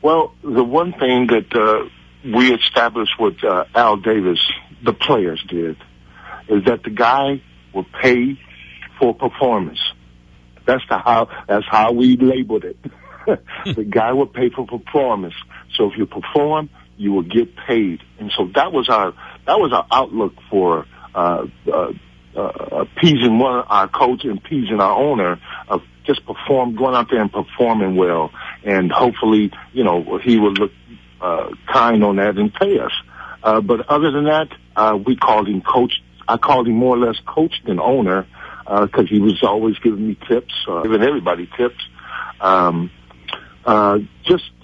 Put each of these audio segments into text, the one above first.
Well, the one thing that we established with Al Davis, the players did, is that the guy will pay for performance. That's how we labeled it. The guy will pay for performance. So if you perform, you will get paid. And so that was our outlook for appeasing our coach and appeasing our owner of just going out there and performing well. And hopefully, he will look kind on that and pay us. But other than that, we called him coach. I called him more or less coach than owner, because he was always giving me tips, giving everybody tips.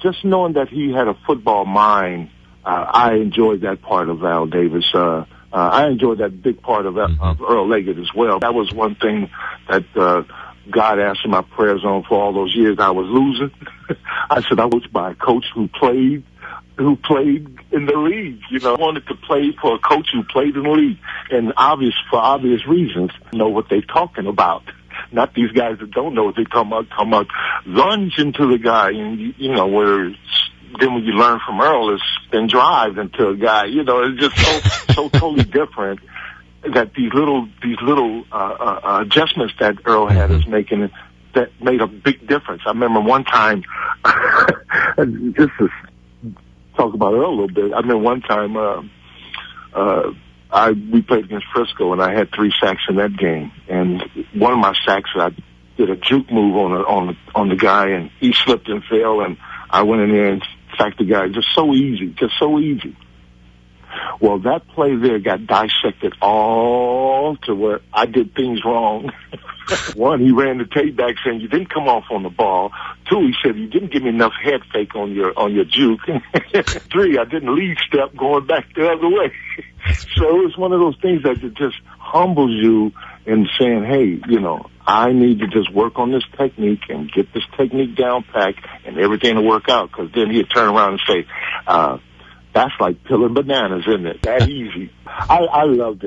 Just knowing that he had a football mind, I enjoyed that part of Al Davis. I enjoyed that big part of Earl Leggett as well. That was one thing that God answered my prayers on for all those years I was losing. I said I was by a coach who played in the league. I wanted to play for a coach who played in the league, and for obvious reasons, know what they're talking about. Not these guys that don't know what they're talking about, lunge into the guy, and then when you learn from Earl, it's then drive into a guy. It's just so totally different. That these little adjustments that Earl had is making, that made a big difference. I remember one time, this is talk about Earl a little bit. I remember one time we played against Frisco, and I had 3 sacks in that game. And one of my sacks, I did a juke move on the guy, and he slipped and fell, and I went in there and sacked the guy. Just so easy. Well, that play there got dissected all to where I did things wrong. 1, he ran the tape back saying you didn't come off on the ball. 2, he said you didn't give me enough head fake on your juke. 3, I didn't lead step going back the other way. So it was one of those things that just humbles you in saying, hey, I need to just work on this technique and get this technique down pat, and everything will work out. Because then he'd turn around and say, that's like peeling bananas, isn't it? That easy. I loved it.